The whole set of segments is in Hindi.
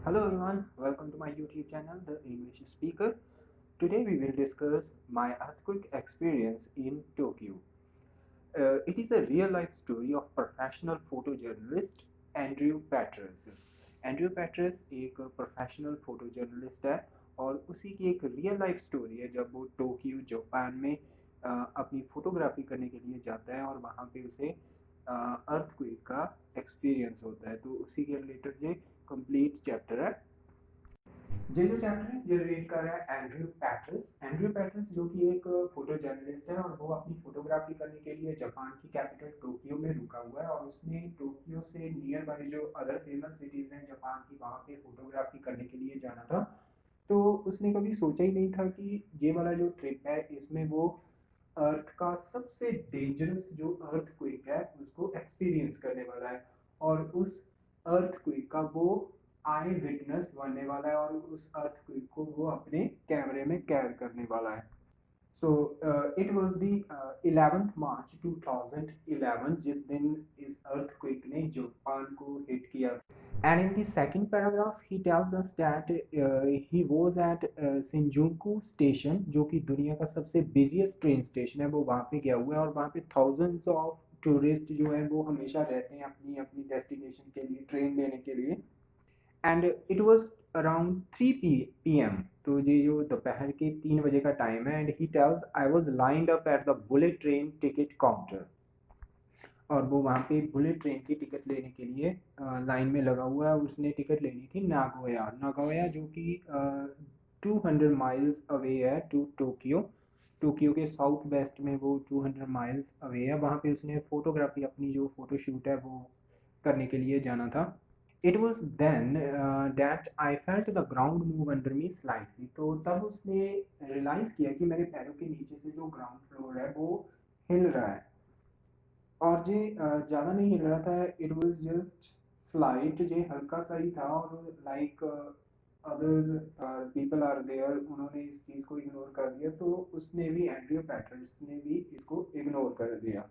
Hello everyone, welcome to my YouTube channel, The English Speaker. Today we will discuss my earthquake experience in Tokyo. It is a real life story of professional photojournalist Andrew Petrus. Andrew Petrus एक प्रोफेशनल फोटो जर्नलिस्ट है और उसी की एक रियल लाइफ स्टोरी है जब वो टोक्यो जापान में अपनी फोटोग्राफी करने के लिए जाता है और वहाँ पे उसे अर्थक्वेक का एक्सपीरियंस होता है, तो उसी के रिलेटेड ये कंप्लीट चैप्टर है। ये जो चैप्टर है ये रीड कर रहा है एंड्रयू पैट्रिस जो कि एक फोटो जर्नलिस्ट है और वो अपनी फोटोग्राफी करने के लिए जापान की कैपिटल टोक्यो में रुका हुआ है और उसने टोक्यो से नियर बाय जो अदर फेमस सिटीज हैं जापान की वहाँ पे फोटोग्राफी करने के लिए जाना था। तो उसने कभी सोचा ही नहीं था कि ये वाला जो ट्रिप है इसमें वो अर्थ का सबसे डेंजरस जो अर्थक्वेक है उसको एक्सपीरियंस करने वाला है और उस अर्थक्वेक का वो आई विटनेस बनने वाला है और उस अर्थक्वेक को वो अपने कैमरे में कैद करने वाला है। So it was the 11th मार्च 2011 जिस दिन इस अर्थक्वेक ने जापान को हिट किया। And in the second paragraph, he tells us that he was at Shinjuku station, जो कि दुनिया का सबसे busiest ट्रेन स्टेशन है, वो वहाँ पे गया हुआ है और वहाँ पे thousands of टूरिस्ट जो है वो हमेशा रहते हैं अपनी अपनी डेस्टिनेशन के लिए ट्रेन लेने के लिए। And it was around 3 p.m. तो ये जो दोपहर के 3 बजे का टाइम है and he tales I was lined up at the bullet train ticket counter और वो वहाँ पे बुलेट ट्रेन की टिकट लेने के लिए लाइन में लगा हुआ है। उसने टिकट लेनी थी नागोया नागोया जो कि 200 माइल्स अवे है टू टोक्यो। टोक्यो के साउथ वेस्ट में वो 200 माइल्स अवे है। वहाँ पे उसने फोटोग्राफी अपनी जो फोटोशूट है वो करने के लिए जाना था। It was then that I felt the ground move under me slightly, तो तब उसने रियलाइज़ किया कि मेरे पैरों के नीचे से जो ग्राउंड फ्लोर है वो हिल रहा है और ये ज़्यादा नहीं हिल रहा था। इट वाज जस्ट स्लाइट, ये हल्का सा ही था और like others people are there उन्होंने इस चीज़ को इग्नोर कर दिया, तो उसने भी एंड्रयू पैटर्स ने भी इसको इग्नोर कर दिया।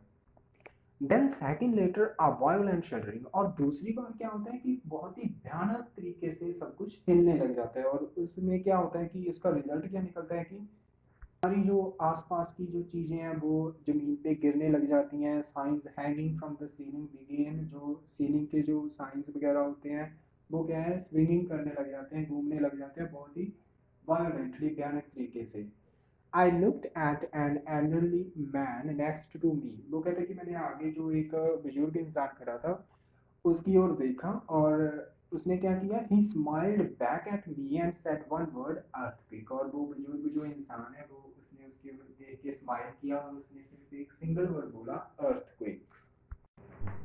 Then second later a violent shattering, और दूसरी बार क्या होता है कि बहुत ही भयानक तरीके से सब कुछ हिलने लग जाता है और उसमें क्या होता है कि इसका रिजल्ट क्या निकलता है कि हमारी जो आसपास की जो चीज़ें हैं वो ज़मीन पे गिरने लग जाती हैं। Signs hanging from the ceiling began, जो सीलिंग के जो साइंस वगैरह होते हैं वो क्या है स्विंगिंग करने लग जाते हैं, घूमने लग जाते हैं बहुत ही वायलेंटली भयानक तरीके से। I looked at an elderly man next to me, वो कहते हैं कि मैंने आगे जो एक बुजुर्ग इंसान खड़ा था उसकी ओर देखा और उसने क्या किया, ही smiled back at me and said one word earthquake, और वो बुजुर्ग जो इंसान है वो उसने उसकी ओर देख के स्माइल किया और उसने सिर्फ एक सिंगल वर्ड बोला earthquake.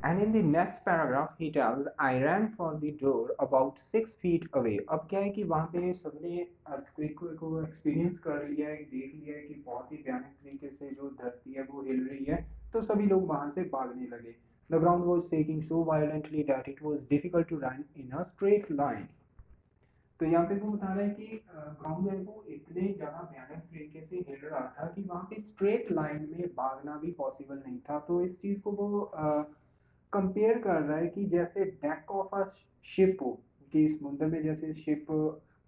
And in the next paragraph he tells I rain for the door about 6 feet away. अब क्या है कि वहाँ पे सबने अर्थक्वेक को एक्सपीरियंस कर लिया है, देख लिया है कि बहुत ही भयानक तरीके से जो धरती है वो हिल रही है, तो सभी लोग वहाँ से भागने लगे। The ground was shaking so violently that it was difficult to run in a straight line. तो यहाँ पे वो बता रहा है कि ग्राउंड है वो इतने ज़्यादा भयानक तरीके से हिल रहा था कि वहाँ पे स्ट्रेट लाइन में भागना भी पॉसिबल नहीं था। तो इस चीज़ को वो कंपेयर कर रहा है कि जैसे डेक ऑफ अ शिप हो, कि समुद्र में जैसे शिप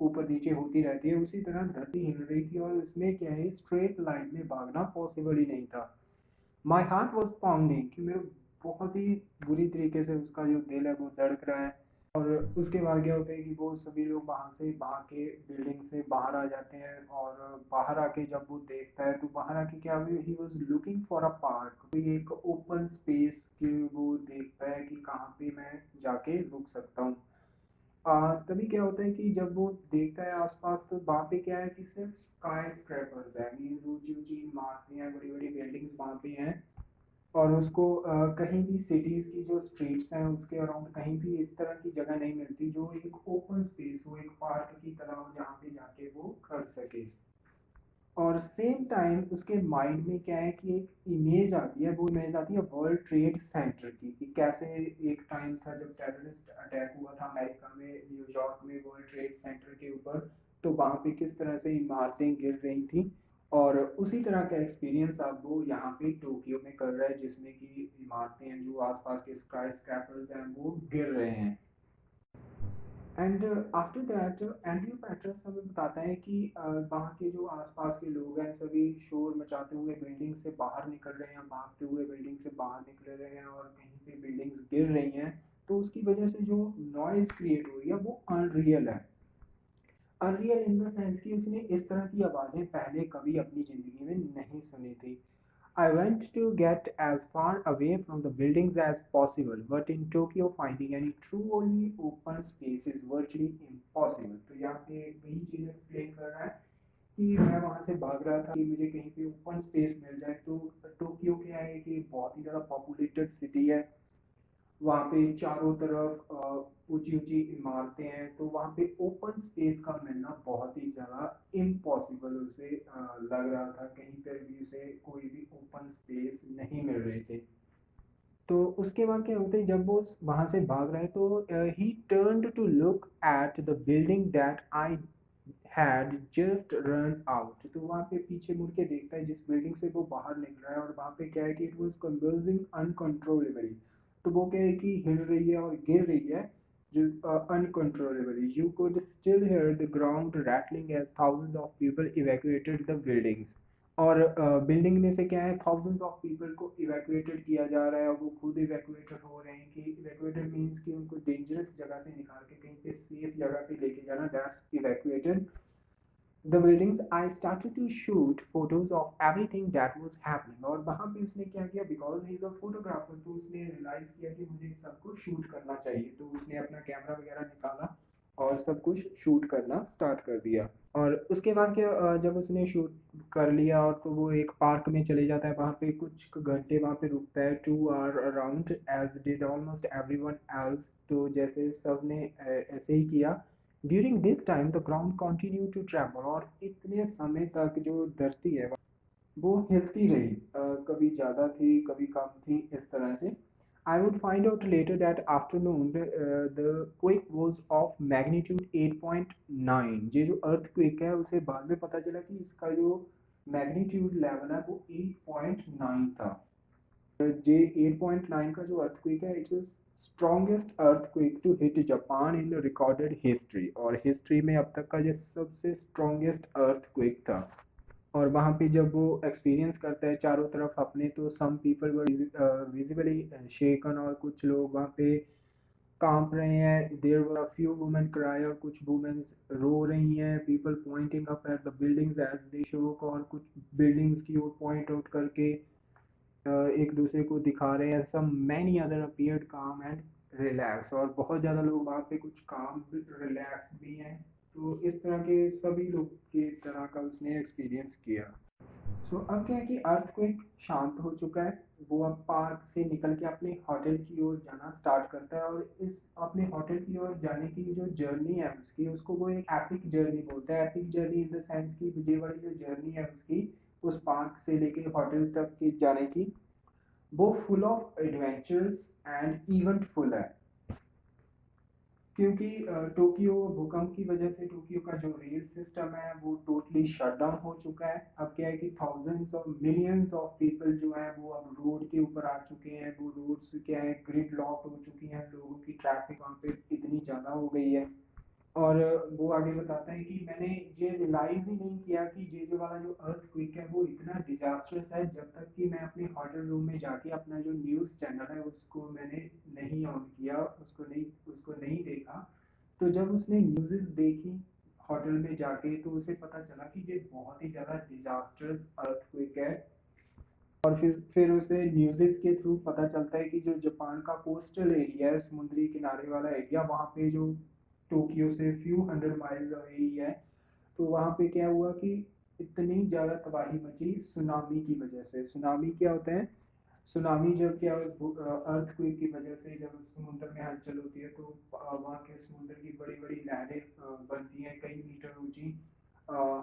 ऊपर नीचे होती रहती है उसी तरह धरती हिल रही थी और इसमें क्या है स्ट्रेट लाइन में भागना पॉसिबल ही नहीं था। माई हार्ट वॉज पाउंडिंग, कि मेरे बहुत ही बुरी तरीके से उसका जो दिल है वो धड़क रहा है। और उसके बाद क्या होता है कि वो सभी लोग वहाँ से भाग के बिल्डिंग से बाहर आ जाते हैं और बाहर आके जब वो देखता है तो बाहर आके क्या, he was looking for a park, कोई एक ओपन स्पेस के वो देखता है कि कहाँ पे मैं जाके रुक सकता हूँ। तभी क्या होता है कि जब वो देखता है आसपास तो वहाँ पे क्या है कि सिर्फ स्काई स्क्रैपर्स है, मीन ऊंची ऊंची इमारतें हैं, बड़ी बड़ी बिल्डिंग्स वहाँ पे हैं और उसको कहीं भी सिटीज़ की जो स्ट्रीट्स हैं उसके अराउंड कहीं भी इस तरह की जगह नहीं मिलती जो एक ओपन स्पेस हो, एक पार्क की तरह हो जहाँ पे जाके वो कर सके। और सेम टाइम उसके माइंड में क्या है कि एक इमेज आती है, वो इमेज आती है वर्ल्ड ट्रेड सेंटर की, कि कैसे एक टाइम था जब टेररिस्ट अटैक हुआ था अमेरिका में न्यूयॉर्क में वर्ल्ड ट्रेड सेंटर के ऊपर, तो वहाँ पे किस तरह से इमारतें गिर रही थी। और उसी तरह का एक्सपीरियंस अब वो यहाँ पे टोक्यो में कर रहा है जिसमें कि इमारतें हैं जो आसपास के स्काई स्क्रैपर्स हैं वो गिर रहे हैं। एंड आफ्टर दैट एंड्रयू पैटर्स हमें बताता है कि वहाँ के जो आसपास के लोग हैं सभी शोर मचाते हुए बिल्डिंग से बाहर निकल रहे हैं, भागते हुए बिल्डिंग से बाहर निकल रहे हैं और कहीं पे बिल्डिंग्स गिर रही हैं। तो उसकी वजह से जो नॉइज़ क्रिएट हो रही है वो अनरियल है। अनरियल इन द सेंस कि उसने इस तरह की आवाज़ें पहले कभी अपनी ज़िंदगी में नहीं सुनी थी। I went to get as far away from the buildings as possible, but in Tokyo, finding any truly open space is virtually impossible. तो यहाँ पे वही चीज़ एक्सप्लेन कर रहा है कि मैं वहाँ से भाग रहा था कि मुझे कहीं पे ओपन स्पेस मिल जाए। तो टोक्यो क्या है कि बहुत ही ज़्यादा पॉपुलेटेड सिटी है। वहाँ पे चारों तरफ ऊंची ऊंची इमारतें हैं, तो वहाँ पे ओपन स्पेस का मिलना बहुत ही ज़्यादा इम्पॉसिबल उसे लग रहा था। कहीं पर भी उसे कोई भी ओपन स्पेस नहीं मिल रहे थे। तो उसके बाद क्या होता है जब वो वहाँ से भाग रहे हैं तो he turned to look at the building that I had just run out. तो वहाँ पे पीछे मुड़ के देखता है जिस बिल्डिंग से वो बाहर निकला है, और वहाँ पे क्या है कि इट वाज कंवल्सिंग अनकंट्रोलेबली। तो वो क्या है कि हिल रही है और गिर रही है जो uncontrollably. You could still hear the ground rattling as thousands of people evacuated the buildings. और बिल्डिंग में से क्या है थाउजेंड्स ऑफ पीपल को इवैक्यूएटेड किया जा रहा है, और वो खुद इवैक्यूएटेड हो रहे हैं। कि इवैक्यूएटेड मीन्स कि उनको डेंजरस जगह से निकाल के कहीं पे सेफ जगह पे लेके जाना, that's evacuated the buildings. I started to shoot photos of everything that was happening. और वहाँ पे उसने क्या किया, because he is a photographer, तो उसने रियलाइज किया कि मुझे सब कुछ शूट करना चाहिए। तो उसने अपना कैमरा वगैरह निकाला और सब कुछ शूट करना स्टार्ट कर दिया। और उसके बाद क्या जब उसने शूट कर लिया और तो वो एक पार्क में चले जाता है, वहाँ पे कुछ घंटे वहाँ पे रुकता है, 2 hour around as did almost everyone else. तो जैसे सब ने ऐसे ही किया। During this time the ground continue to travel. और इतने समय तक जो धरती है वो हिलती रही, कभी ज़्यादा थी कभी कम थी इस तरह से। I would find out later that afternoon the quake was of magnitude 8.9। ये जो earthquake है उसे बाद में पता चला कि इसका जो मैग्नीट्यूड लेवल है वो 8.9 था। जे 8.9 का जो अर्थक्वेक है it's strongest earthquake to hit Japan in recorded history. और हिस्ट्री में अब तक का ये सबसे स्ट्रॉन्गेस्ट अर्थक्वेक था। और वहाँ पे जब वो एक्सपीरियंस करता है चारों तरफ अपने, तो सम पीपल वर विजिबली शेकन। और कुछ लोग वहाँ पे कांप रहे हैं। There were a few women cry. और कुछ वुमेन्स रो रही हैं। People pointing up at the buildings as they shook. और कुछ बिल्डिंग्स की ओर पॉइंट आउट करके एक दूसरे को दिखा रहे हैं। सम मैनी अदर अपीयर्ड काम एंड रिलैक्स। और बहुत ज़्यादा लोग वहाँ पे कुछ काम रिलैक्स भी हैं। तो इस तरह के सभी लोग की तरह का उसने एक्सपीरियंस किया। अब क्या है कि अर्थक्वेक शांत हो चुका है। वो अब पार्क से निकल के अपने होटल की ओर जाना स्टार्ट करता है। और इस अपने होटल की ओर जाने की जो जर्नी है उसकी, उसको वो एक एपिक जर्नी बोलता है। Epic journey in the sense की ये वाली जो जर्नी है उसकी, उस पार्क से लेके होटल तक की जाने की, वो full of adventures and eventful है। क्योंकि टोक्यो भूकंप की वजह से टोक्यो का जो रेल सिस्टम है वो टोटली शट डाउन हो चुका है। अब क्या है कि थाउजेंड्स और मिलियंस ऑफ पीपल जो है वो अब रोड के ऊपर आ चुके हैं। वो रोड्स क्या है ग्रिड लॉक हो चुकी हैं, लोगों की ट्रैफिक वहाँ पे इतनी ज़्यादा हो गई है। और वो आगे बताता है कि मैंने ये रियलाइज ही नहीं किया कि ये जो वाला जो अर्थक्वेक है वो इतना डिजास्टर्स है, जब तक कि मैं अपने होटल रूम में जाके अपना जो न्यूज़ चैनल है उसको मैंने नहीं ऑन किया, उसको नहीं देखा। तो जब उसने न्यूज़ देखी होटल में जाके, तो उसे पता चला कि ये बहुत ही ज़्यादा डिजास्टर्स अर्थक्वेक है। और फिर उसे न्यूज़ के थ्रू पता चलता है कि जो जापान का कोस्टल एरिया है, समुद्री किनारे वाला एरिया, वहाँ पे जो टोक्यो से few hundred miles away he है। तो वहाँ पे क्या हुआ कि इतनी ज़्यादा तबाही मची सुनामी की वजह से। सुनामी क्या होता है? सुनामी जब क्या अर्थक्वेक की वजह से जब समुद्र में हलचल होती है, तो वहाँ के समुद्र की बड़ी बड़ी लहरें बनती हैं, कई मीटर ऊंची,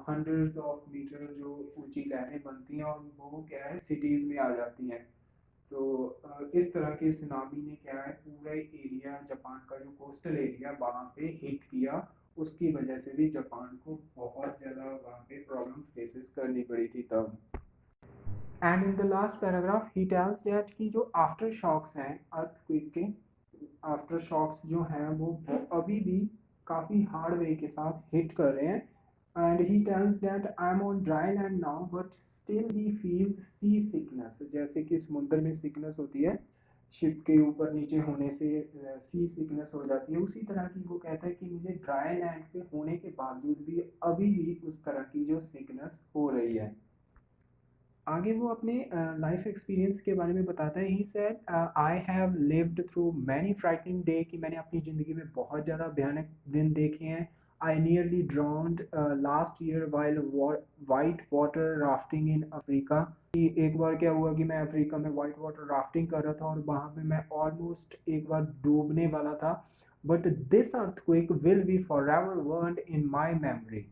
हंड्रेड्स ऑफ मीटर जो ऊंची लहरें बनती हैं, और वो क्या है सिटीज़ में आ जाती हैं। तो इस तरह के सुनामी ने क्या है पूरा एरिया, जापान का जो कोस्टल एरिया वहाँ पे हिट किया। उसकी वजह से भी जापान को बहुत ज़्यादा वहाँ पे प्रॉब्लम फेसेस करनी पड़ी थी तब। And in the last paragraph he tells that कि जो आफ्टर शॉक्स हैं अर्थक्वेक के, आफ्टर शॉक्स जो हैं वो अभी भी काफ़ी हार्ड वे के साथ हिट कर रहे हैं। And he tells that I am on dry land now but still he feels sea sickness, जैसे कि समुद्र में सिकनेस होती है शिप के ऊपर नीचे होने से, सी सिकनेस हो जाती है, उसी तरह की वो कहता है कि मुझे ड्राई लैंड पे होने के बावजूद भी अभी भी उस तरह की जो सिकनेस हो रही है। आगे वो अपने लाइफ एक्सपीरियंस के बारे में बताता है। He said I have lived through many frightening day, कि मैंने अपनी ज़िंदगी में बहुत ज़्यादा भयानक दिन देखे हैं। I nearly drowned last year while white water rafting in Africa, कि एक बार क्या हुआ कि मैं अफ्रीका में वाइट वाटर राफ्टिंग कर रहा था और वहाँ पे मैं ऑलमोस्ट एक बार डूबने वाला था। But this earthquake will be forever burned in my memory.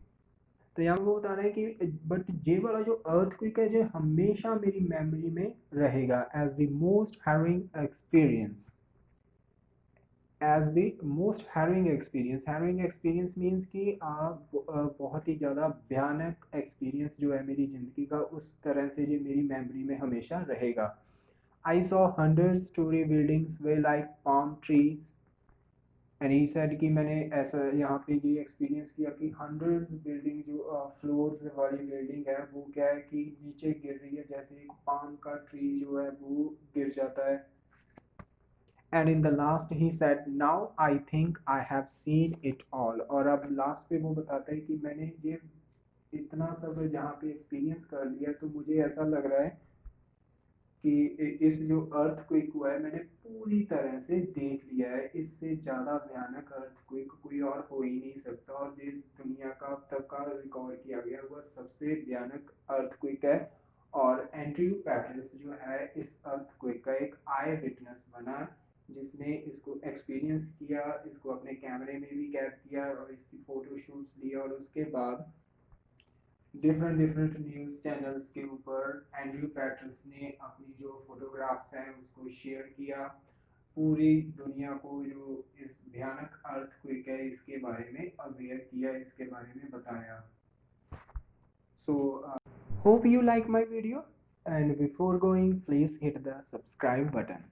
तो यहाँ वो बता रहे हैं कि बट ये वाला जो अर्थक्वेक है जो हमेशा मेरी मेमोरी में रहेगा as the most harrowing experience, as the most harrowing experience means कि बहुत ही ज़्यादा भयानक एक्सपीरियंस जो है मेरी ज़िंदगी का, उस तरह से जो मेरी मेमोरी में हमेशा रहेगा। I saw 100-story buildings way like palm trees, and he said कि मैंने ऐसा यहाँ पे ये एक्सपीरियंस किया कि हंड्रेड्स बिल्डिंग जो फ्लोर्स वाली बिल्डिंग है वो क्या है कि नीचे गिर रही है, जैसे एक पाम का ट्री जो है वो गिर जाता है। And in the last he said now I think I have seen it all, और अब लास्ट पे वो बताता है कि मैंने ये इतना सब जहाँ पे एक्सपीरियंस कर लिया तो मुझे ऐसा लग रहा है कि इस जो अर्थक्वेक हुआ है मैंने पूरी तरह से देख लिया है, इससे ज़्यादा भयानक अर्थक्वेक कोई और हो ही नहीं सकता, और ये दुनिया का अब तक का रिकॉर्ड किया गया हुआ सबसे भयानक अर्थक्वेक है। और एंड्रयू पैटर्स जो है इस अर्थक्वेक का एक आई विटनेस बना, जिसने इसको एक्सपीरियंस किया, इसको अपने कैमरे में भी कैद किया और इसकी फ़ोटो शूट्स ली, और उसके बाद डिफरेंट न्यूज़ चैनल्स के ऊपर एंड्रयू पैटर्स ने अपनी जो फोटोग्राफ्स हैं उसको शेयर किया, पूरी दुनिया को जो इस भयानक अर्थक्वेक है इसके बारे में अवेयर किया, इसके बारे में बताया। सो hope you like my video, and before going please hit the subscribe button.